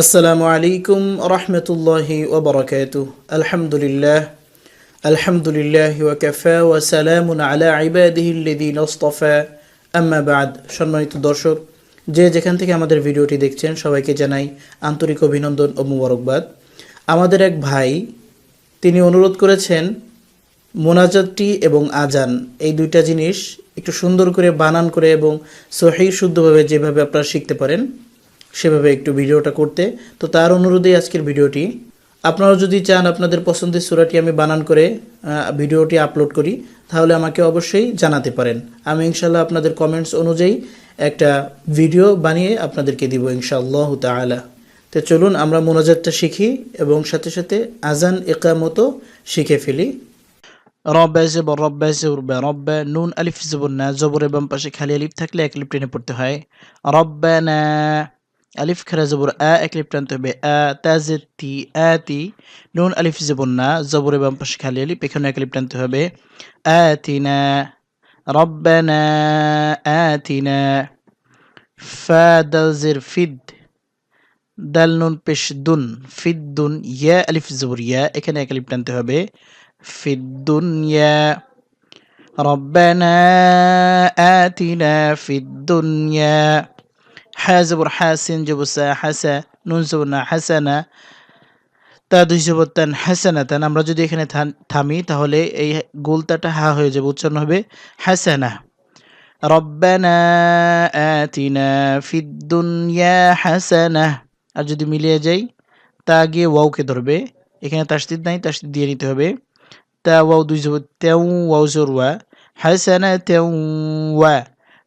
আসসালামু আলাইকুম রহমতুল্লাহি ওবরাকাতুহ। আলহামদুলিল্লাহ ওয়া কাফা ওয়া সালামুন আলা ইবাদিহিল্লাযীনা ইসতাফা, আম্মা বা'দ। সম্মানিত দর্শক, যে যেখান থেকে আমাদের ভিডিওটি দেখছেন সবাইকে জানাই আন্তরিক অভিনন্দন ও মুবারকবাদ। আমাদের এক ভাই তিনি অনুরোধ করেছেন মোনাজাতটি এবং আজান এই দুইটা জিনিস একটু সুন্দর করে বানান করে এবং সহিহ শুদ্ধভাবে যেভাবে আপনারা শিখতে পারেন সেভাবে একটু ভিডিওটা করতে। তো তার অনুরোধেই আজকের ভিডিওটি। আপনারা যদি চান আপনাদের পছন্দের সূরাটি আমি বানান করে ভিডিওটি আপলোড করি, তাহলে আমাকে অবশ্যই জানাতে পারেন। আমি ইনশাল্লাহ আপনাদের কমেন্টস অনুযায়ী একটা ভিডিও বানিয়ে আপনাদেরকে দিব ইনশাআল্লাহ তাআলা। তো চলুন আমরা মোনাজাতটা শিখি এবং সাথে সাথে আজান ইকামতও শিখে ফেলি। রব্বা জবর রব্বা জবর রব্বা, নুন আলিফ জবর না, জবরের বাম পাশে খালি আলিফ থাকলে এক আলিফ টেনে পড়তে হয়। রব্বানা, আলিফ খারা জবর আ, এক আলিফ টানতে হবে আ, তাজতি আতি, নুন আলিফ জবর না, জবরের বাম পাশে খালি আলিফ, এখানে এক আলিফ টানতে হবে। আতিনা, রব্বানা আতিনা। ফা দাল জের ফিদ, দাল নুন পেশ দুন, ফিদ্দুন, ইয়া আলিফ জবর ইয়া, এখানে এক আলিফ টানতে হবে। ফিদ্দুনিয়া, রব্বানা আতিনা ফিদ্দুনিয়া। হা জবর হাসিন জবর সা, হাসা, নুন জবর না, হাসানা, তা দুই জবর তান, হাসানাতান। আমরা যদি এখানে থামি তাহলে এই গোলতাটা হা হয়ে যাবে, উচ্চারণ হবে হাসানা। রব্বানা আতিনা ফিদ্দুনিয়া হাসানা। আর যদি মিলিয়ে যাই, তা গিয়ে ওয়াওকে ধরবে, এখানে তাসদিদ নাই, তাসদিদ দিয়ে নিতে হবে। তা ওয়াও দুই জবর তেউ, ওয়াও জোর ওয়া, হাসানা তেউ ওয়া,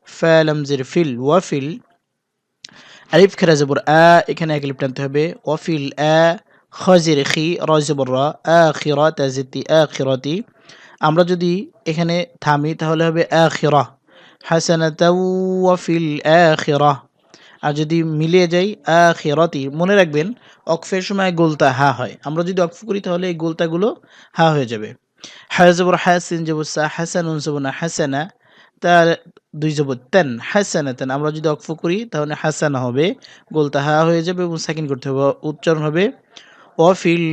ফা লাম জের ফিল, ওয়া ফিল, আলিফ খারা জবর আ, এখানে এক আলিফ টানতে হবে। ওয়াফিল আ, খজির খি, র জবর র, আখিরা তাজিতি আখিরাতি। আমরা যদি এখানে থামি তাহলে হবে আখিরা, হাসানাতাও ওয়াফিল আখিরা। আর যদি মিলিয়ে যাই আখিরাতি, মনে রাখবেন অকফের সময় গোলতা হা হয়, আমরা যদি অকফ করি তাহলে এই গোলতাগুলো হা হয়ে যাবে। হা জবর হাসিন জবর সা, হাসানুন জবর না, হাসানা, তার দুই জবর তান, হাসানাতান। আমরা যদি অকফ করি তাহলে হাসানা হবে, গোলতা হা হয়ে যাবে এবং সাকিন করতে হবে, উচ্চারণ হবে ওয়াফিল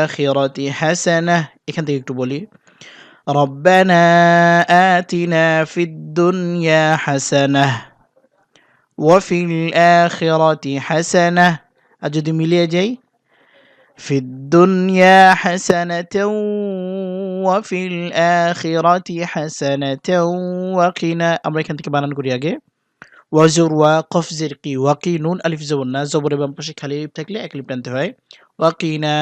আখিরাতি হাসানা। এখান থেকে একটু বলি, রব্বানা আতিনা ফিদ দুনিয়া হাসানাহ ওয়াফিল আখিরাতি হাসানাহ। আর যদি মিলিয়ে যাই, ফিদ দুনিয়া হাসানাতাও ওয়াফিল আখিরাতি হাসানাতাও ওয়াকিনা। আমরা এখান থেকে বানান করি আগে, ওয়াজুর ওয়া, কফ জের কি, ওয়াকি, নুন আলিফ জবর না, জবরের বাম পাশে খালি আলিফ থাকলে এক আলিফ টানতে হয়। ওয়াকিনা,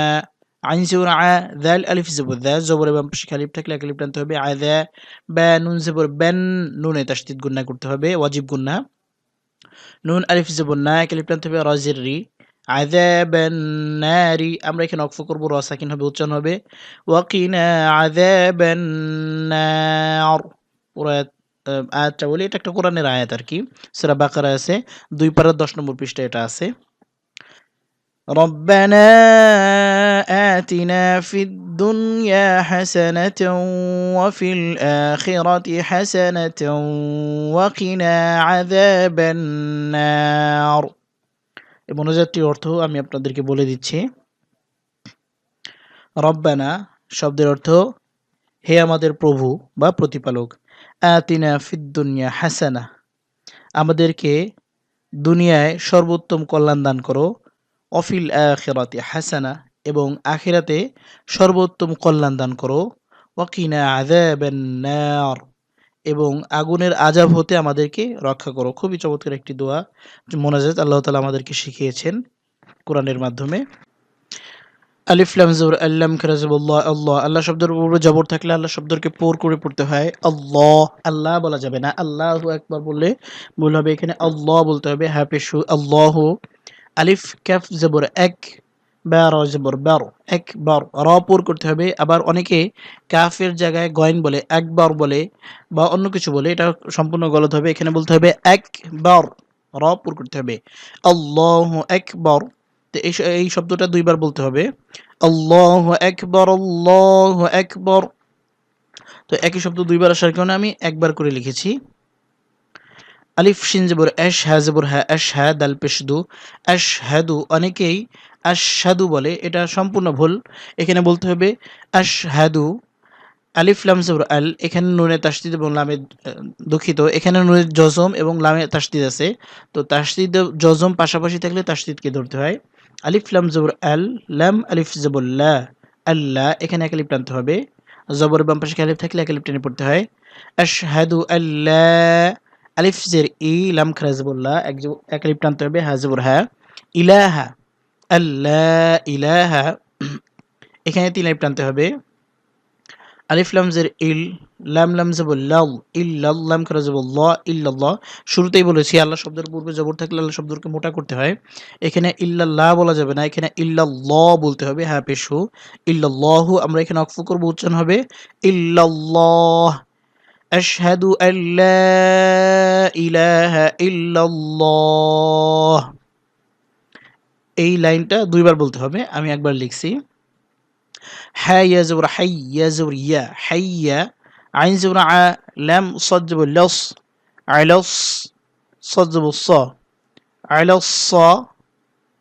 আইন জবর আ, দাল আলিফ জবর দা, জবরের বাম পাশে খালি আলিফ থাকলে এক আলিফ টানতে হবে। আযা, বা নুন জবর বেন, নুনে তাসদীদ গুন্না করতে হবে, ওয়াজিব গুন্না। নুন আলিফ জবর না, এক আলিফ টানতে হবে, র জের রি, আযাবান নারি। আমরা এখানে ওয়াকফ করব, র সাকিন হবে, উচ্চারণ হবে ওয়াকিনা আযাবান নার। পুরো আয়াতটা বলি, এটা একটা কোরআনের আয়াত আর কি, সূরা বাকারা আছে 2 পারা 10 নম্বর পৃষ্ঠায় এটা আছে। রব্বানা আতিনা ফিদ দুনিয়া হাসানাতাও ওয়া ফিল আখিরাতি হাসানাতাও ওয়া কিনা আযাবান নার। এই মোনাজাতটির অর্থ আমি আপনাদেরকে বলে দিচ্ছি। রব্বানা শব্দের অর্থ হে আমাদের প্রভু বা প্রতিপালক, আতিনা ফিদ দুনিয়া হাসানা, আমাদেরকে দুনিয়ায় সর্বোত্তম কল্যাণ দান করো, অফিল আখিরাতি হাসানা, এবং আখিরাতে সর্বোত্তম কল্যাণ দান করো, ওয়াকিনা আযাবান নার, এবং আগুনের আযাব হতে আমাদেরকে রক্ষা করো। খুবই চমৎকার একটি দোয়া, মোনাজাত আল্লাহ তাআলা আমাদেরকে শিখিয়েছেন কোরআনের মাধ্যমে। আলিফ লাম জবর আল্লাম খারা জবর আল্লাহ, আল্লাহ, আল্লাহ শব্দের উপরে জবর থাকলে আল্লাহ শব্দকে পোর করে পড়তে হয়। আল্লাহ, আল্লাহ বলা যাবে না, আল্লাহু আকবার বললে ভুল হবে, এখানে আল্লাহ বলতে হবে, হ্যাঁ পেশু আল্লাহ। আলিফ কাফ জবর এক, বা র জবর বার, একবার, র পোর করতে হবে। আবার অনেকে কাফের জায়গায় গয়েন বলে, একবার বলে বা অন্য কিছু বলে, এটা সম্পূর্ণ গলত হবে, এখানে বলতে হবে একবার, র পোর করতে হবে, আল্লাহু আকবার। তো এই শব্দটা 2 বার বলতে হবে, আল্লাহু আকবার, আল্লাহু আকবার। তো একই শব্দ 2 বার আসার কারণে আমি একবার করে লিখেছি। আলিফ শিন জবর এশ হা জবর হা এশ হা দাল পেশ দু আশহাদু, অনেকেই আশহাদু বলে, এটা সম্পূর্ণ ভুল। এখানে বলতে হবে আশহাদু। আলিফ লাম জবর আল, এখানে নুনে তাসদিদ এবং লামে দুঃখিত, এখানে নুনের জজম এবং লামে তাসদিদ আছে। তো তাসদিদ জজম পাশাপাশি থাকলে তাসদিদকে ধরতে হয়। আলিফ লাম জবর আল, লাম আলিফ জবর লা, আল্লাহ, এখানে এক আলিফ টানতে হবে। জবর বাম পাশে আলিফ থাকলে এক আলিফ টেনে পড়তে হয়। আশহাদু আল্লাহ, আলিফ জের ই, লাম খারা জবর লা, এক আলিফ টানতে হবে। হা জবর হা, ইলাহা, আল্লাহ ইলাহা, এখানে তিন আলিফ টানতে হবে। আলিফ লাম জের ইল, লাম লাম জবর লাল, ইল্লাল, লাম খারা জবর ল, ইল্লাল্লাহ। শুরুতেই বলেছি আল্লাহ শব্দের পূর্বে জবর থাকলে আল্লাহ শব্দকে মোটা করতে হয়। এখানে ইল্লাল্লাহ বলা যাবে না, এখানে ইল্লাল্লাহ বলতে হবে। হ্যাঁ পেশু, ইল্লাল্লাহু, আমরা এখানে অক্ফ করব, উচ্চারণ হবে ইল্লাল্লাহ। আশহাদু আল্লা ইলাহা ইল্লাল্লাহ। এই লাইনটা দুইবার বলতে হবে, আমি একবার লিখছি। হ্যাঁ ইয়া জবর হাই, ইয়া জবর ইয়া, হাইয়া, আইন জবর আ, লাম صاد জবর লস, আইলস, صاد জবর স, আইলস,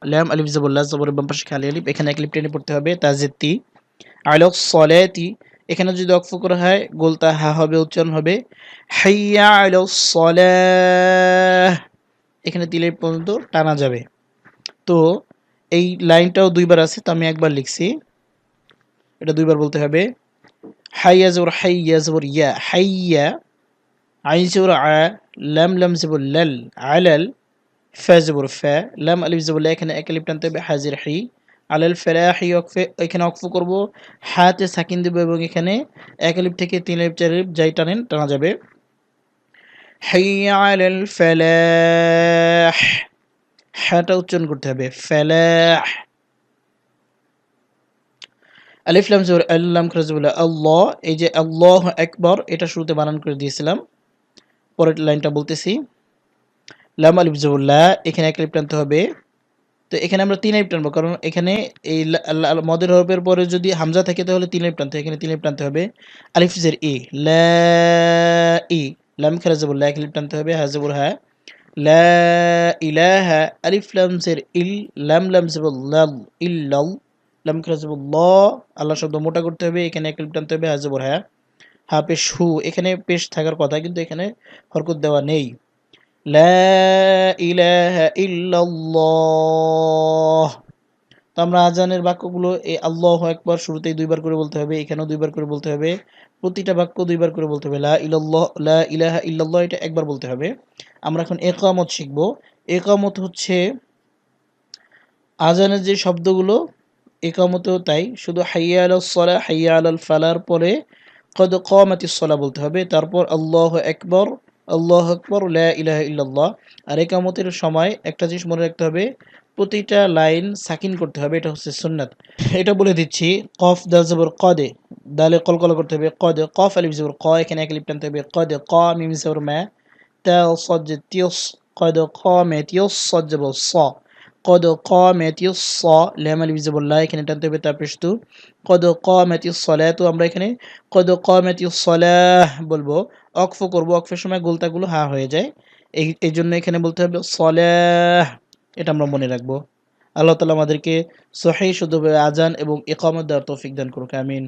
লাম আলিফ জবর লা, জবর বাম পাশে খালি আলিফ, এখানে এক আলিফ টেনে পড়তে হবে। তাজেতি, আইলস সলাতি, এখানে যদি অক্ফ করা হয় গোলতা হা হবে, উচ্চারণ হবে হাইয়া আইলস সলাহ, এখানে তিলে পর্যন্ত টানা যাবে। তো এই লাইনটাও দুইবার আছে, তো আমি একবার লিখছি, এটা দুইবার বলতে হবে। হাইয়া জবর হাইয়া জবর ইয়া, হাইয়া, আইন জবর আ, লাম লাম জবর লাল, আলাল, ফা জবর ফা, লাম আলিফ জবর লা, এখানে এক আলিফ টানতে হবে। হাজির হি, আলাল ফালাহি, এখানে অক্ফ করব, হাতে সাকিন দেব এবং এখানে এক আলিফ থেকে তিন আলিফ চার আলিফ যাই টানেন টানা যাবে। হাইয়া আলাল ফালাহ, হাটা উচ্চারণ করতে হবে ফালাহ। আলিফ লাম জবর আল্লাম খারাজবুল্লাহ আল্লাহ, এই যে আল্লাহ আকবার, এটা শুরুতে বানান করে দিয়েছিলাম। পরের লাইনটা বলতেছি। লাম আলিফ জবর লা, এখানে এক আলিফ টানতে হবে। তো এখানে আমরা তিন আলিফ টানবো, কারণ এখানে এই মদের হরফের পরে যদি হামজা থাকে তাহলে তিন আলিফ টানতে হয়, এখানে তিন আলিফ টানতে হবে। আলিফ জের ই, লা ই, লাম খারাজবুল লা, এক আলিফ টানতে হবে। হা জবর হা, লা ইলাহা, আলিফ লাম জের ইল, লাম লাম জবর লাল, ইল্লাল, লাম খারাজবুল ল, আল্লাহ শব্দ মোটা করতে হবে, এখানে এক আলিফ টানতে হবে। হা জবর হা, হা পেশ হু, এখানে পেশ থাকার কথা কিন্তু এখানে হরকত দেওয়া নেই। লা ইলাহা ইল্লাল্লাহ। তো আমরা আজানের বাক্যগুলো এই আল্লাহু আকবার শুরুতেই দুইবার করে বলতে হবে, এখানেও দুইবার করে বলতে হবে, প্রতিটা বাক্য দুইবার করে বলতে হবে। লা ইলাল্লাহ, লা ইলাহা ইল্লাল্লাহ, এটা একবার বলতে হবে। আমরা এখন ইকামত শিখব। ইকামত হচ্ছে আজানের যে শব্দগুলো, ইকামতেও তাই, শুধু হাইয়া আলাস সালাহ, হাইয়া আলাল ফালার পরে কদ কামাতিস সালাহ বলতে হবে, তারপর আল্লাহু আকবার, আল্লাহু আকবার, লা ইলাহা ইল্লাল্লাহ। আর ইকামতের সময় একটা জিনিস মনে রাখতে হবে, প্রতিটা লাইন সাকিন করতে হবে, এটা হচ্ছে সুন্নাত। এটা বলে দিচ্ছি। কফ দাল জবর কদে, দালে কলকলা করতে হবে কদে, কফ আলিফ জবর ক, এখানে এক আলিফ টানতে হবে। কদে ক, মিম জবর মা, তা সদ তিয়স, কদ কামাতিস সদ জবর স, কদ কামাতিস স, লাম আলিফ জবর লা, এখানে টানতে হবে তা পেশ তু। কদ কামাতিস সলাতু, আমরা এখানে কদ কামাতিস সলাহ বলবো, অক্ফ করব, অক্ফের সময় গোলতাগুলো হা হয়ে যায়, এই জন্য এখানে বলতে হবে সলাহ, এটা আমরা মনে রাখবো। আল্লাহ তাআলা আমাদেরকে সহিহ শুদ্ধভাবে আজান এবং ইকামত দেওয়ার তৌফিক দান করুক, আমিন।